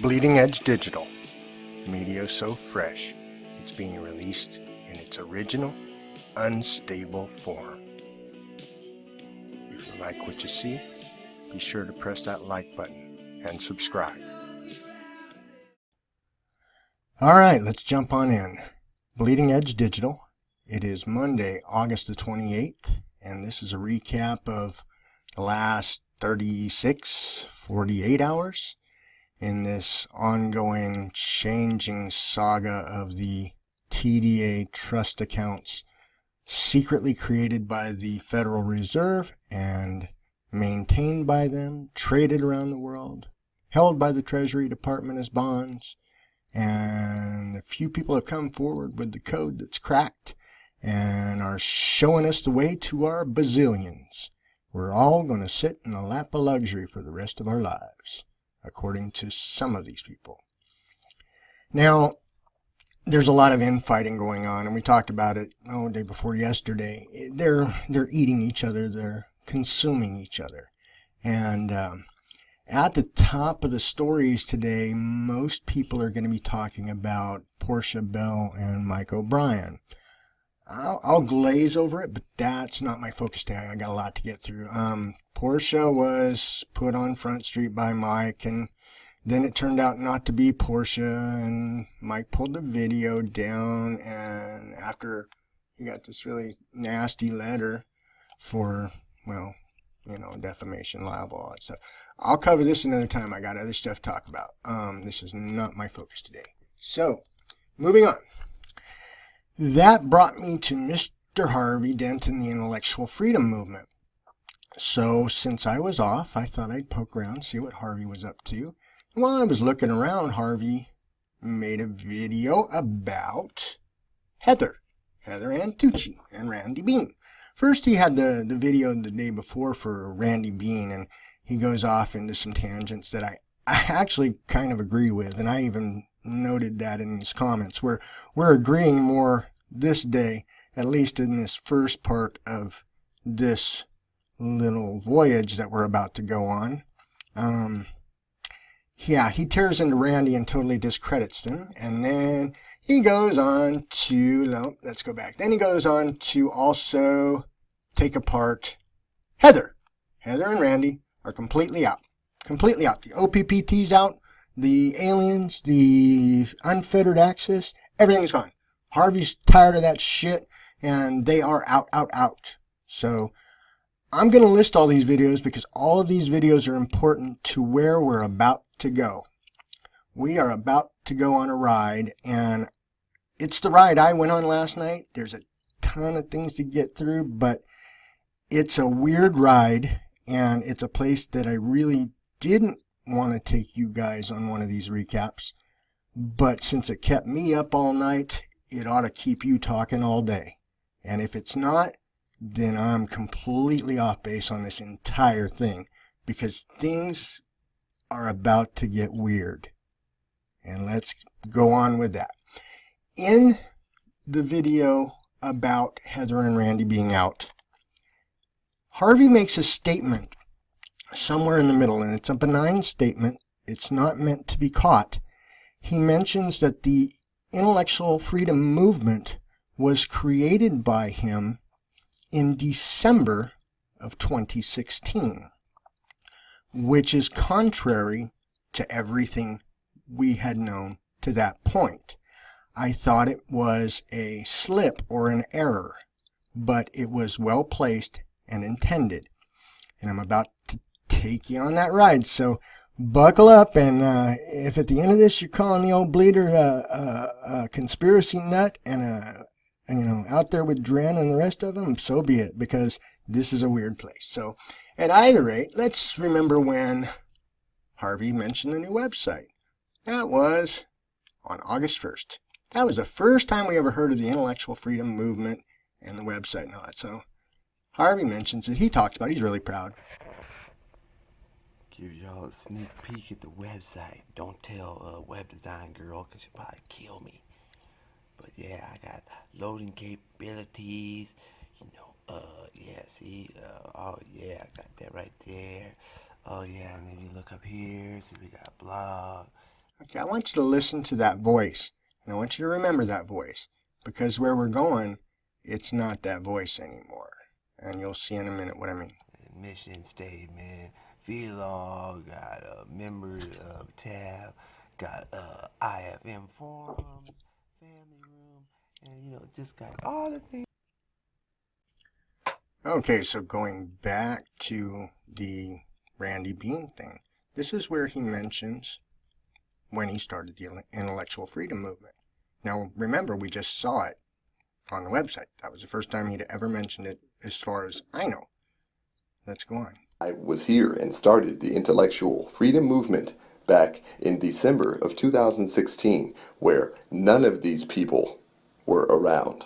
Bleeding Edge Digital. Media so fresh, it's being released in its original, unstable form. If you like what you see, be sure to press that like button and subscribe. Alright, let's jump on in. Bleeding Edge Digital. It is Monday, August the 28th, and this is a recap of the last 48 hours in this ongoing changing saga of the TDA Trust Accounts, secretly created by the Federal Reserve and maintained by them, traded around the world, held by the Treasury Department as bonds, and a few people have come forward with the code that's cracked and are showing us the way to our bazillions. We're all going to sit in a lap of luxury for the rest of our lives, according to some of these people. Now, there's a lot of infighting going on, and we talked about it day before yesterday. They're eating each other, they're consuming each other. And at the top of the stories today, most people are going to be talking about Portia Bell and Mike O'Brien. I'll glaze over it, but that's not my focus today. I got a lot to get through. Portia was put on Front Street by Mike, and then it turned out not to be Portia, and Mike pulled the video down, and after he got this really nasty letter for, well, defamation, libel, all that stuff. I'll cover this another time. I got other stuff to talk about. This is not my focus today. So, moving on. That brought me to Mr. Harvey Dent and the intellectual freedom movement. So, since I was off, I thought I'd poke around, see what Harvey was up to. And while I was looking around, Harvey made a video about Heather Antucci and Randy Bean. First, he had the video the day before for Randy Bean, and he goes off into some tangents that I actually kind of agree with, and I even noted that in his comments. We're agreeing more this day, at least in this first part of this little voyage that we're about to go on. He tears into Randy and totally discredits him, and then he goes on to, let's go back. Then he goes on to also take apart Heather. Heather and Randy are completely out. Completely out. The OPPT's out. The aliens, the unfettered access, everything's gone. Harvey's tired of that shit, and they are out. So, I'm going to list all these videos because all of these videos are important to where we're about to go. We are about to go on a ride, and it's the ride I went on last night. There's a ton of things to get through, but it's a weird ride, and it's a place that I really didn't want to take you guys on one of these recaps, but since it kept me up all night, it ought to keep you talking all day. And if it's not, then I'm completely off base on this entire thing, because things are about to get weird. And let's go on with that. In the video about Heather and Randy being out, Harvey makes a statement somewhere in the middle, and it's a benign statement. It's not meant to be caught. He mentions that the intellectual freedom movement was created by him in December of 2016, which is contrary to everything we had known to that point. I thought it was a slip or an error, but it was well placed and intended. And I'm about to take you on that ride, so buckle up, and if at the end of this you're calling the old bleeder a conspiracy nut and out there with Dren and the rest of them, so be it, because this is a weird place. So at either rate, let's remember when Harvey mentioned the new website. That was on August 1st. That was the first time we ever heard of the intellectual freedom movement and the website and all that. So Harvey mentions it. He talks about it. He's really proud. Give y'all a sneak peek at the website. Don't tell web design girl, because she'll probably kill me. But yeah, I got loading capabilities, oh yeah, I got that right there. Oh yeah, and then you look up here, see we got blog, Okay, I want you to listen to that voice, and I want you to remember that voice, because where we're going, it's not that voice anymore. And you'll see in a minute what I mean. Mission statement, vlog, got a members tab, got IFM forums, family room, and just got all the things. Okay, so going back to the Randy Bean thing, this is where he mentions when he started the intellectual freedom movement. Now, remember, we just saw it on the website. That was the first time he'd ever mentioned it, as far as I know. Let's go on. I was here and started the intellectual freedom movement back in December of 2016, where none of these people were around.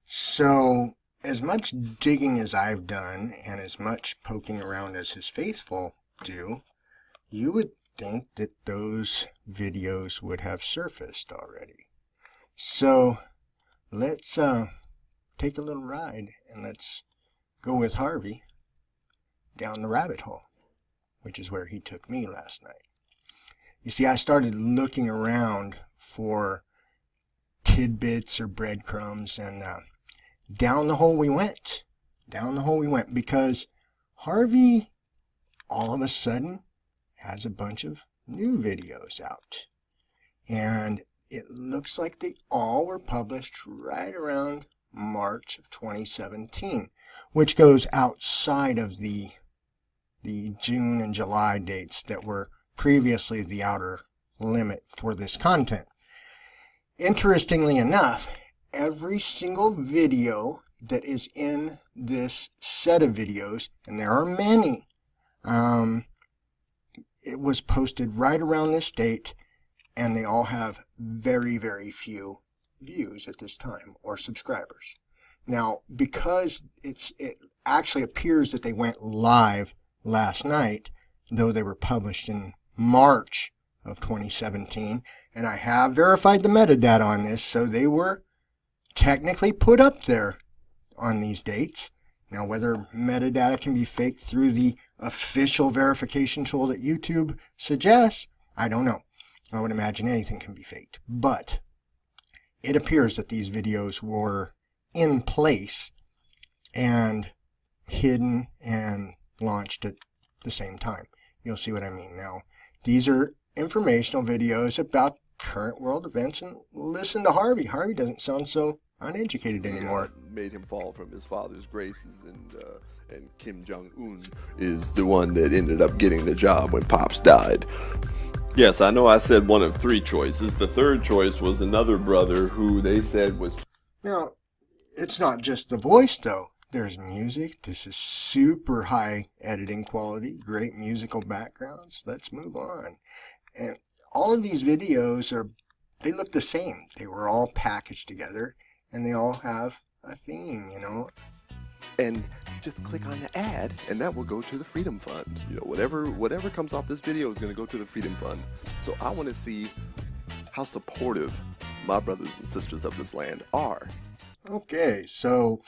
So, as much digging as I've done, and as much poking around as his faithful do, you would think that those videos would have surfaced already. So, let's take a little ride, and let's go with Harvey down the rabbit hole, which is where he took me last night. You see, I started looking around for tidbits or breadcrumbs, and down the hole we went. Down the hole we went, because Harvey, all of a sudden, has a bunch of new videos out. And it looks like they all were published right around March of 2017, which goes outside of the June and July dates that were previously the outer limit for this content. Interestingly enough, every single video that is in this set of videos, and there are many, it was posted right around this date, and they all have very, very few views at this time, or subscribers. Now, because it actually appears that they went live last night, though they were published in March of 2017, and I have verified the metadata on this, so they were technically put up there on these dates. Now, whether metadata can be faked through the official verification tool that YouTube suggests, I don't know. I would imagine anything can be faked. But it appears that these videos were in place and hidden and launched at the same time. You'll see what I mean. Now, these are informational videos about current world events, and listen to Harvey. Harvey doesn't sound so uneducated anymore. Made him fall from his father's graces, and Kim Jong-un is the one that ended up getting the job when Pops died. Yes, I know I said one of three choices. The third choice was another brother who they said was... Now, it's not just the voice, though. There's music. This is super high editing quality, great musical backgrounds. Let's move on. And all of these videos they look the same. They were all packaged together, and they all have a theme, And just click on the ad, and that will go to the Freedom Fund. Whatever comes off this video is going to go to the Freedom Fund. So I want to see how supportive my brothers and sisters of this land are. Okay, so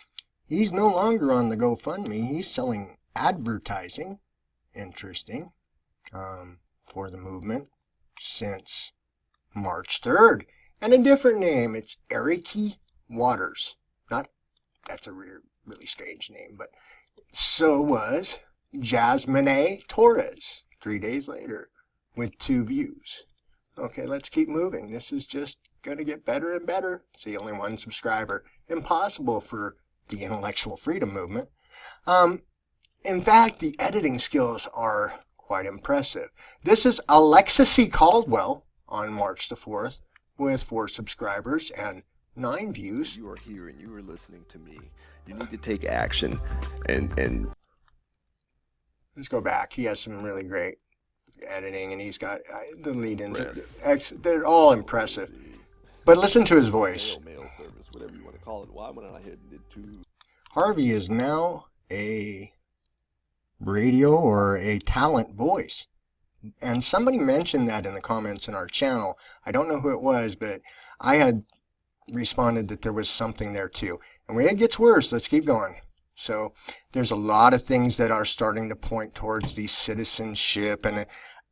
he's no longer on the GoFundMe. He's selling advertising, interesting, for the movement since March 3rd. And a different name. It's Ericy Waters. That's a really strange name, but so was Jasmine Torres 3 days later with 2 views. Okay, let's keep moving. This is just going to get better and better. See, only 1 subscriber. Impossible for the intellectual freedom movement. In fact, the editing skills are quite impressive. This is Alexis C. Caldwell on March the 4th with 4 subscribers and 9 views. You are here and you are listening to me. You need to take action and Let's go back. He has some really great editing, and he's got the lead-ins. They're all impressive. But listen to his voice. mail service, whatever you want to call it. Why went I ahead and did 2? Harvey is now a radio or a talent voice. And somebody mentioned that in the comments in our channel. I don't know who it was, but I had responded that there was something there too. And when it gets worse, let's keep going. So there's a lot of things that are starting to point towards the citizenship and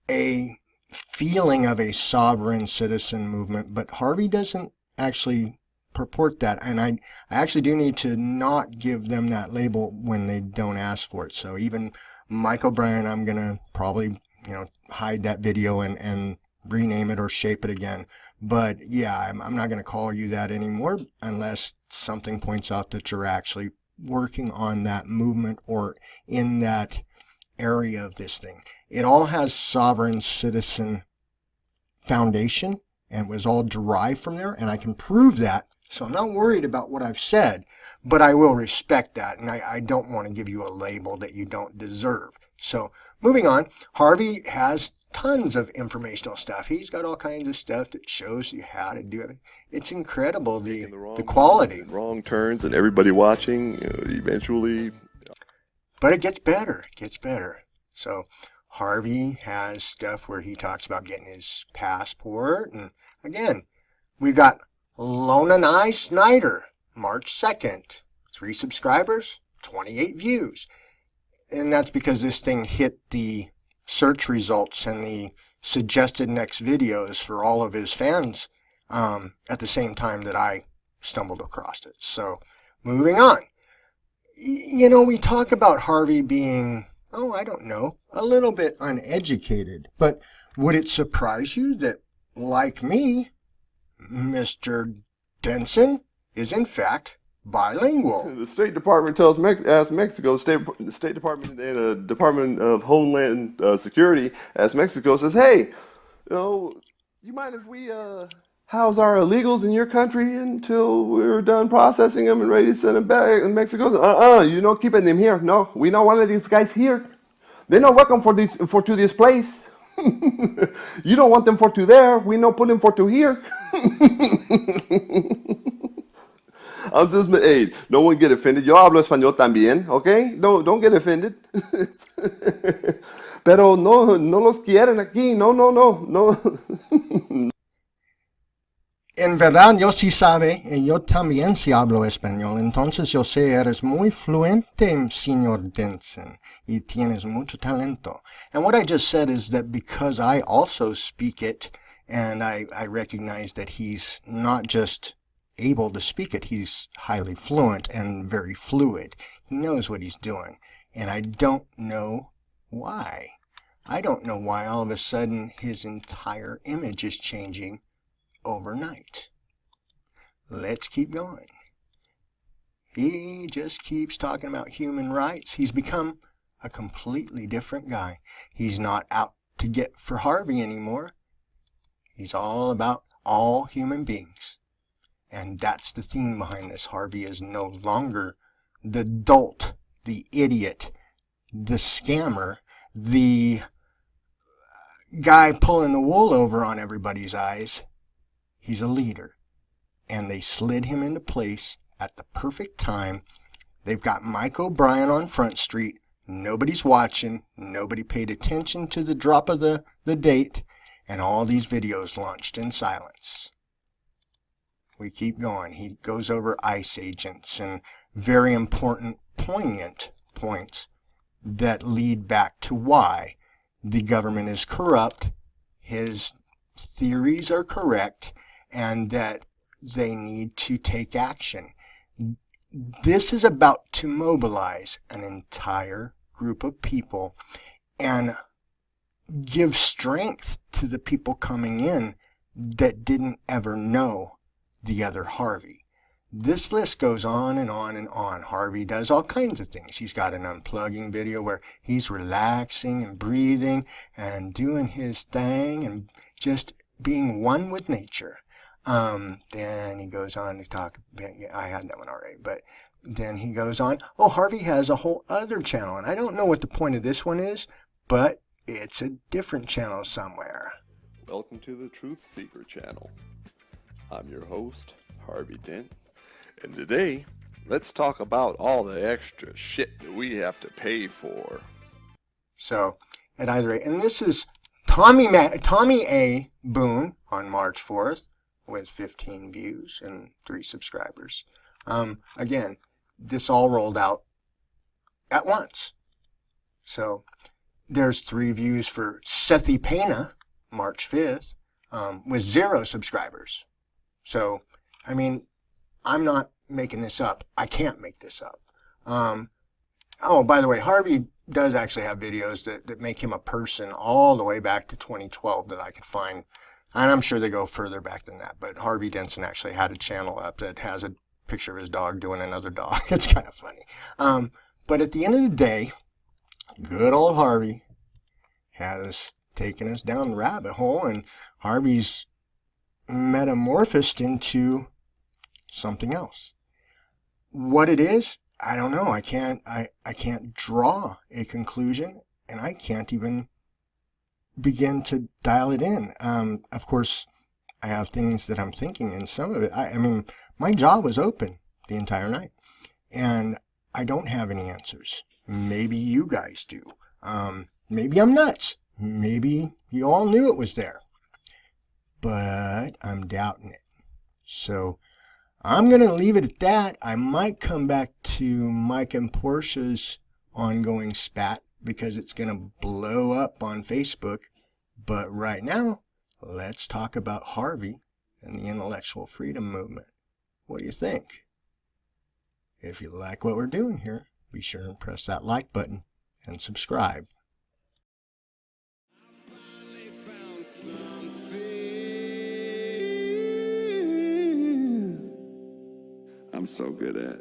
a feeling of a sovereign citizen movement, but Harvey doesn't actually purport that, and I actually do need to not give them that label when they don't ask for it. So even Mike O'Brien, I'm gonna probably hide that video and rename it or shape it again. But yeah, I'm not gonna call you that anymore unless something points out that you're actually working on that movement or in that area of this thing. It all has sovereign citizen foundation and was all derived from there, and I can prove that. So I'm not worried about what I've said, but I will respect that, and I don't want to give you a label that you don't deserve. So moving on, Harvey has tons of informational stuff. He's got all kinds of stuff that shows you how to do it. It's incredible, the quality. Wrong turns and everybody watching, eventually. But it gets better. It gets better. So Harvey has stuff where he talks about getting his passport. And again, we've got Lonanai Snyder, March 2nd. 3 subscribers, 28 views. And that's because this thing hit the search results and the suggested next videos for all of his fans at the same time that I stumbled across it. So moving on. We talk about Harvey being, I don't know, a little bit uneducated. But would it surprise you that, like me, Mr. Denson is in fact bilingual? The State Department asks Mexico, the State Department and the Department of Homeland Security asks Mexico, says, hey, you mind if we house our illegals in your country until we're done processing them and ready to send them back? And Mexico, you're not keeping them here. No, we don't want these guys here. They're not welcome to this place. You don't want them to there. We don't put them to here. I'm just, hey, no one get offended. Yo hablo español también, okay? Don't get offended. Pero no los quieren aquí. No. En verdad, yo sí sabe, y yo también sí hablo español. Entonces yo sé, eres muy fluente, señor Denson, y tienes mucho talento. And what I just said is that because I also speak it, and I recognize that he's not just able to speak it, he's highly fluent and very fluid. He knows what he's doing, and I don't know why. I don't know why all of a sudden his entire image is changing overnight. Let's keep going. He just keeps talking about human rights. He's become a completely different guy. He's not out to get for Harvey anymore. He's all about all human beings. And that's the theme behind this. Harvey is no longer the dolt, the idiot, the scammer, the guy pulling the wool over on everybody's eyes. He's a leader. And they slid him into place at the perfect time. They've got Mike O'Brien on Front Street. Nobody's watching. Nobody paid attention to the drop of the date. And all these videos launched in silence. We keep going. He goes over ICE agents and very important, poignant points that lead back to why the government is corrupt, his theories are correct, and that they need to take action. This is about to mobilize an entire group of people and give strength to the people coming in that didn't ever know the other Harvey. This list goes on and on and on. Harvey does all kinds of things. He's got an unplugging video where he's relaxing and breathing and doing his thing and just being one with nature. Then he goes on to talk, I had that one already, but then he goes on, Harvey has a whole other channel, and I don't know what the point of this one is, but it's a different channel somewhere. Welcome to the Truth Seeker channel. I'm your host, Harvey Dent, and today, let's talk about all the extra shit that we have to pay for. So, at either rate, and this is Tommy A. Boone on March 4th with 15 views and 3 subscribers. Again, this all rolled out at once. So, there's 3 views for Sethi Pena March 5th, with 0 subscribers. So, I mean, I'm not making this up. I can't make this up. Oh, by the way, Harvey does actually have videos that make him a person all the way back to 2012 that I could find. And I'm sure they go further back than that. But Harvey Denson actually had a channel up that has a picture of his dog doing another dog. It's kind of funny. But at the end of the day, good old Harvey has taken us down the rabbit hole, and Harvey's metamorphosed into something else. What it is, I don't know. I can't draw a conclusion, and I can't even begin to dial it in. Of course, I have things that I'm thinking, and some of it, I mean, my jaw was open the entire night, and I don't have any answers. Maybe you guys do. Maybe I'm nuts. Maybe you all knew it was there. But I'm doubting it. So I'm going to leave it at that. I might come back to Mike and Portia's ongoing spat because it's going to blow up on Facebook. But right now, let's talk about Harvey and the intellectual freedom movement. What do you think? If you like what we're doing here, be sure and press that like button and subscribe. I'm so good at